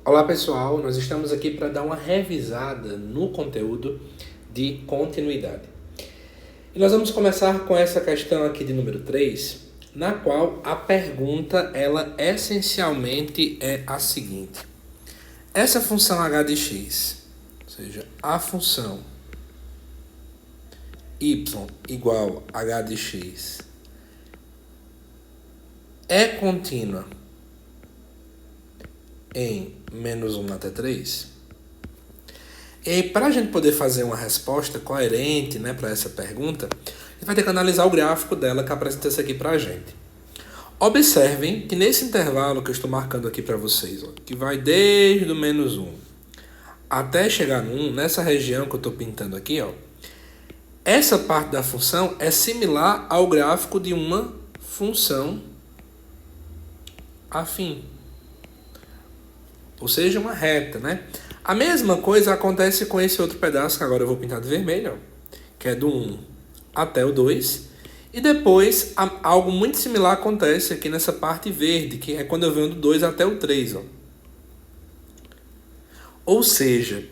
Olá pessoal, nós estamos aqui para dar uma revisada no conteúdo de continuidade. E nós vamos começar com essa questão aqui de número 3, na qual a pergunta ela essencialmente é a seguinte. Essa função h de x, ou seja, a função y igual a h de x, é contínua em menos 1 até 3. E para a gente poder fazer uma resposta coerente, para essa pergunta, a gente vai ter que analisar o gráfico dela que apresenta isso aqui para a gente. Observem que nesse intervalo que eu estou marcando aqui para vocês, que vai desde o menos 1 até chegar no 1, nessa região que eu estou pintando aqui, essa parte da função é similar ao gráfico de uma função afim. Ou seja, uma reta, A mesma coisa acontece com esse outro pedaço, que agora eu vou pintar de vermelho, que é do 1 até o 2. E depois, algo muito similar acontece aqui nessa parte verde, que é quando eu venho do 2 até o 3. Ou seja,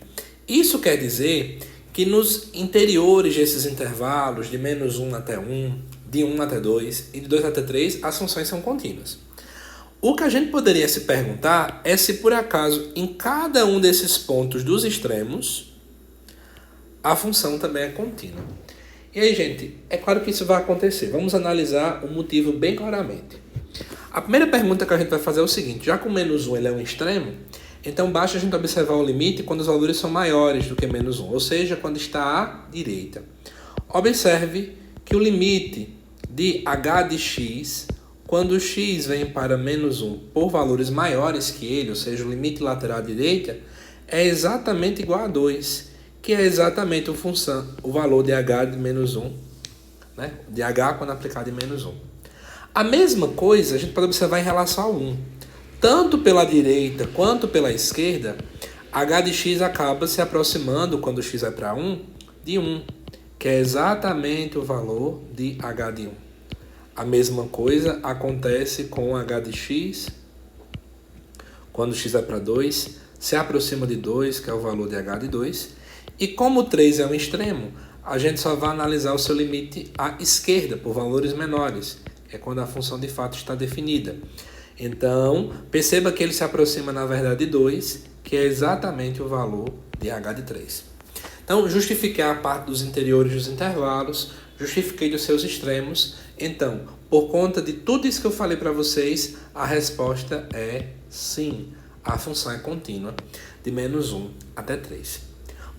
isso quer dizer que nos interiores desses intervalos, de menos 1 até 1, de 1 até 2 e de 2 até 3, as funções são contínuas. O que a gente poderia se perguntar é se por acaso em cada um desses pontos dos extremos a função também é contínua. E aí, gente, é claro que isso vai acontecer. Vamos analisar o motivo bem claramente. A primeira pergunta que a gente vai fazer é o seguinte: já que o menos 1 ele é um extremo, então basta a gente observar o limite quando os valores são maiores do que menos 1, ou seja, quando está à direita. Observe que o limite de h de x, quando o x vem para menos 1 por valores maiores que ele, ou seja, o limite lateral à direita, é exatamente igual a 2, que é exatamente o valor de h de menos 1, de h quando aplicado em menos 1. A mesma coisa a gente pode observar em relação ao 1. Tanto pela direita quanto pela esquerda, h de x acaba se aproximando, quando o x vai para 1, de 1, que é exatamente o valor de h de 1. A mesma coisa acontece com h de x, quando x vai para 2, se aproxima de 2, que é o valor de h de 2. E como o 3 é um extremo, a gente só vai analisar o seu limite à esquerda, por valores menores, que é quando a função de fato está definida. Então, perceba que ele se aproxima, na verdade, de 2, que é exatamente o valor de h de 3. Então, justifiquei a parte dos interiores dos intervalos, justifiquei dos seus extremos. Então, por conta de tudo isso que eu falei para vocês, a resposta é sim. A função é contínua de menos 1 até 3.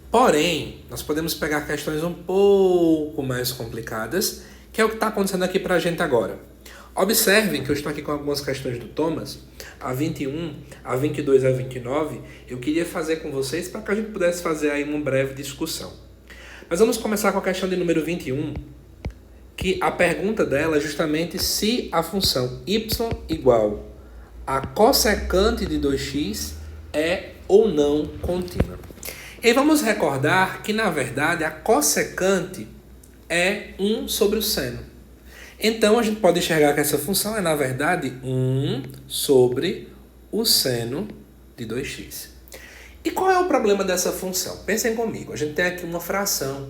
Porém, nós podemos pegar questões um pouco mais complicadas, que é o que está acontecendo aqui para a gente agora. Observem que eu estou aqui com algumas questões do Thomas, a 21, a 22 e a 29, eu queria fazer com vocês para que a gente pudesse fazer aí uma breve discussão. Mas vamos começar com a questão de número 21, que a pergunta dela é justamente se a função y igual a cossecante de 2x é ou não contínua. E vamos recordar que, na verdade, a cossecante é 1 sobre o seno. Então, a gente pode enxergar que essa função é, na verdade, 1 sobre o seno de 2x. E qual é o problema dessa função? Pensem comigo, a gente tem aqui uma fração.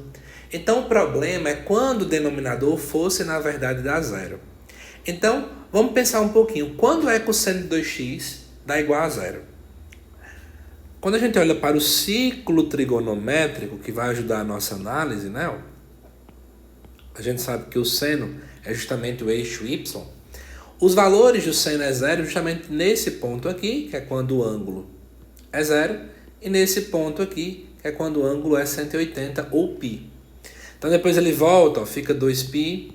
Então, o problema é quando o denominador fosse, na verdade, dar zero. Então, vamos pensar um pouquinho. Quando é que o seno de 2x dá igual a zero? Quando a gente olha para o ciclo trigonométrico, que vai ajudar a nossa análise, a gente sabe que o seno é justamente o eixo y. Os valores do seno é zero justamente nesse ponto aqui, que é quando o ângulo é zero, e nesse ponto aqui, que é quando o ângulo é 180 ou π. Então depois ele volta, fica 2π,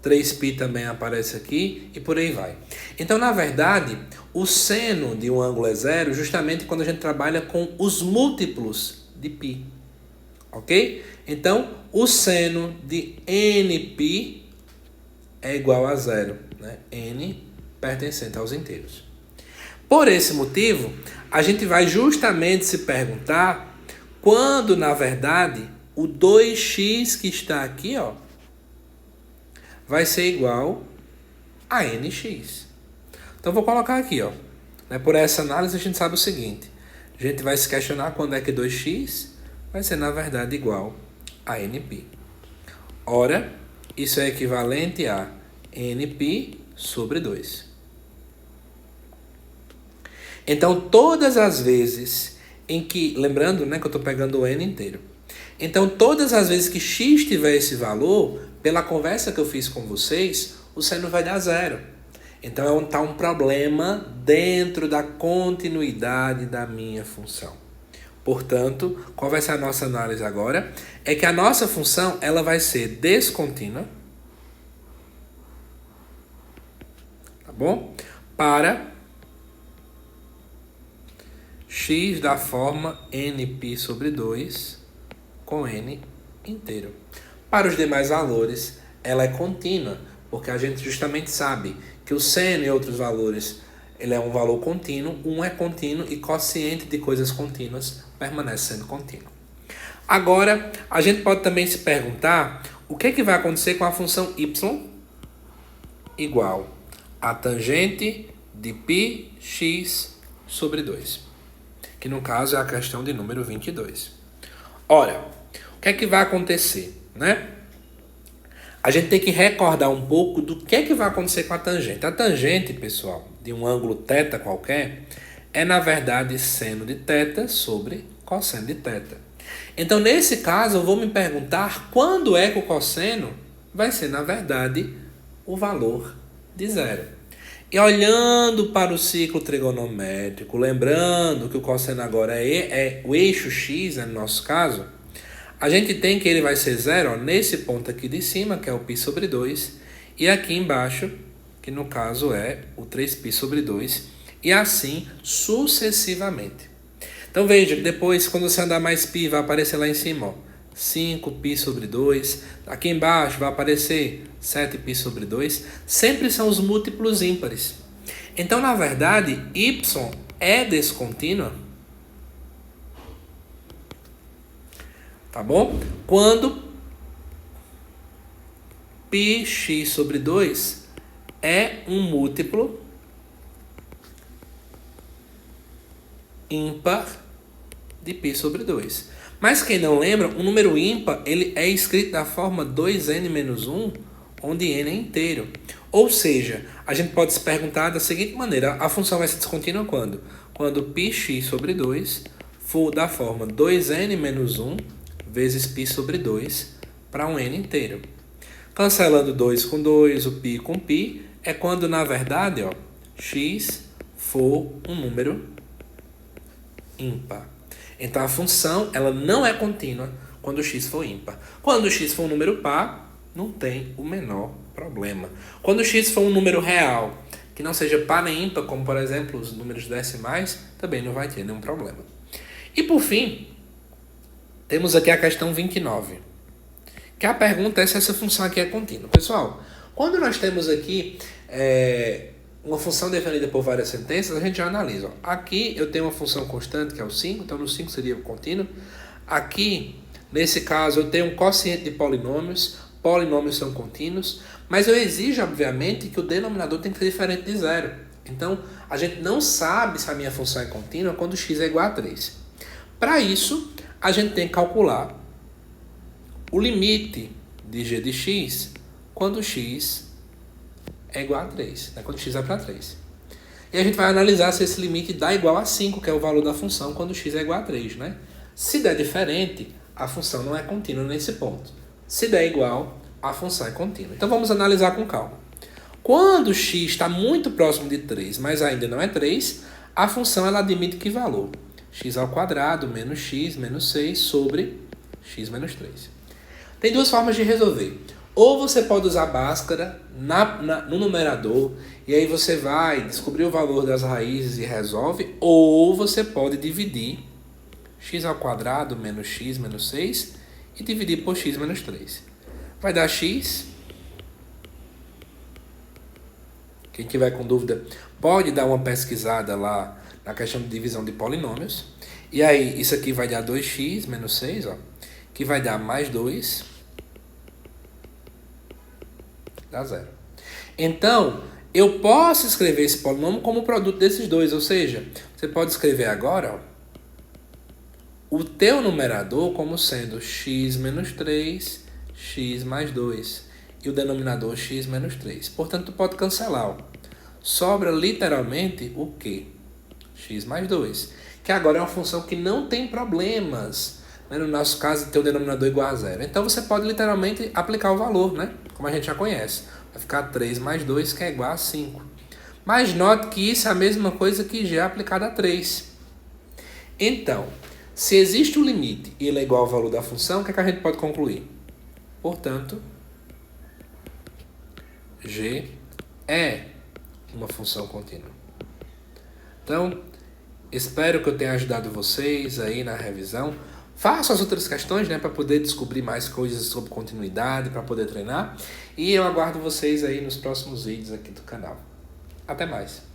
3π também aparece aqui e por aí vai. Então, na verdade, o seno de um ângulo é zero justamente quando a gente trabalha com os múltiplos de π. Ok? Então, o seno de nπ é igual a zero. N pertencente aos inteiros. Por esse motivo, a gente vai justamente se perguntar quando, na verdade, o 2x que está aqui, vai ser igual a nx. Então, vou colocar aqui, Né? Por essa análise, a gente sabe o seguinte. A gente vai se questionar quando é que 2x vai ser, na verdade, igual a nπ. Ora, isso é equivalente a nπ sobre 2. Então, todas as vezes em que... Lembrando, né, que eu estou pegando o n inteiro. Então, todas as vezes que x tiver esse valor, pela conversa que eu fiz com vocês, o seno vai dar 0. Então, está um problema dentro da continuidade da minha função. Portanto, qual vai ser a nossa análise agora? É que a nossa função ela vai ser descontínua, tá bom? Para x da forma nπ sobre 2 com n inteiro. Para os demais valores, ela é contínua, porque a gente justamente sabe que o seno e outros valores, ele é um valor contínuo, um é contínuo e quociente de coisas contínuas permanece sendo contínuo. Agora, a gente pode também se perguntar o que vai acontecer com a função y igual a tangente de πx sobre 2, que no caso é a questão de número 22. Ora, o que vai acontecer, né? A gente tem que recordar um pouco do que vai acontecer com a tangente. A tangente, pessoal, de um ângulo θ qualquer, é na verdade seno de θ sobre cosseno de θ. Então, nesse caso, eu vou me perguntar quando é que o cosseno vai ser, na verdade, o valor de 0. E olhando para o ciclo trigonométrico, lembrando que o cosseno agora é o eixo x, né, no nosso caso, a gente tem que ele vai ser 0 nesse ponto aqui de cima, que é o π sobre 2, e aqui embaixo, que no caso é o 3π sobre 2, e assim sucessivamente. Então veja, depois quando você andar mais π, vai aparecer lá em cima, ó, 5π sobre 2, aqui embaixo vai aparecer 7π sobre 2, sempre são os múltiplos ímpares. Então, na verdade, y é descontínua, tá bom? Quando πx sobre 2 é um múltiplo ímpar de π sobre 2. Mas quem não lembra, um número ímpar ele é escrito da forma 2n-1, onde n é inteiro. Ou seja, a gente pode se perguntar da seguinte maneira, a função vai ser descontínua quando? Quando πx sobre 2 for da forma 2n-1 vezes π sobre 2 para um n inteiro. Cancelando 2 com 2, o π com π, é quando, na verdade, ó, x for um número ímpar. Então, a função ela não é contínua quando x for ímpar. Quando x for um número par, não tem o menor problema. Quando x for um número real, que não seja par nem ímpar, como, por exemplo, os números decimais, também não vai ter nenhum problema. E, por fim, temos aqui a questão 29, que a pergunta é se essa função aqui é contínua. Pessoal, quando nós temos aqui uma função definida por várias sentenças, a gente já analisa. Ó. Aqui eu tenho uma função constante, que é o 5, então no 5 seria contínuo. Aqui, nesse caso, eu tenho um quociente de polinômios são contínuos, mas eu exijo, obviamente, que o denominador tem que ser diferente de 0. Então, a gente não sabe se a minha função é contínua quando x é igual a 3. Para isso, a gente tem que calcular o limite de g de x quando x é igual a 3, né? Quando x é para 3. E a gente vai analisar se esse limite dá igual a 5, que é o valor da função, quando x é igual a 3. Né? Se der diferente, a função não é contínua nesse ponto. Se der igual, a função é contínua. Então vamos analisar com calma. Quando x está muito próximo de 3, mas ainda não é 3, a função ela admite que valor? X ao quadrado menos x menos 6 sobre x menos 3. Tem duas formas de resolver. Ou você pode usar Bhaskara no numerador, e aí você vai descobrir o valor das raízes e resolve, ou você pode dividir x ao quadrado menos x menos 6 e dividir por x menos 3. Vai dar x. Quem tiver com dúvida pode dar uma pesquisada lá na questão de divisão de polinômios. E aí isso aqui vai dar 2x menos 6, ó, que vai dar mais 2. Dá 0. Então, Eu posso escrever esse polinômio como produto desses dois, ou seja, você pode escrever agora, ó, o teu numerador como sendo x menos 3, x mais 2, e o denominador x menos 3. Portanto, tu pode cancelar, ó. Sobra literalmente o quê? X mais 2, que agora é uma função que não tem problemas, né? No nosso caso, ter o denominador igual a zero. Então, você pode literalmente aplicar o valor, né? Como a gente já conhece. Vai ficar 3 mais 2, que é igual a 5. Mas note que isso é a mesma coisa que g aplicado a 3. Então, se existe um limite e ele é igual ao valor da função, o que é que a gente pode concluir? Portanto, g é uma função contínua. Então, espero que eu tenha ajudado vocês aí na revisão. Façam as outras questões, né, para poder descobrir mais coisas sobre continuidade, para poder treinar. E eu aguardo vocês aí nos próximos vídeos aqui do canal. Até mais!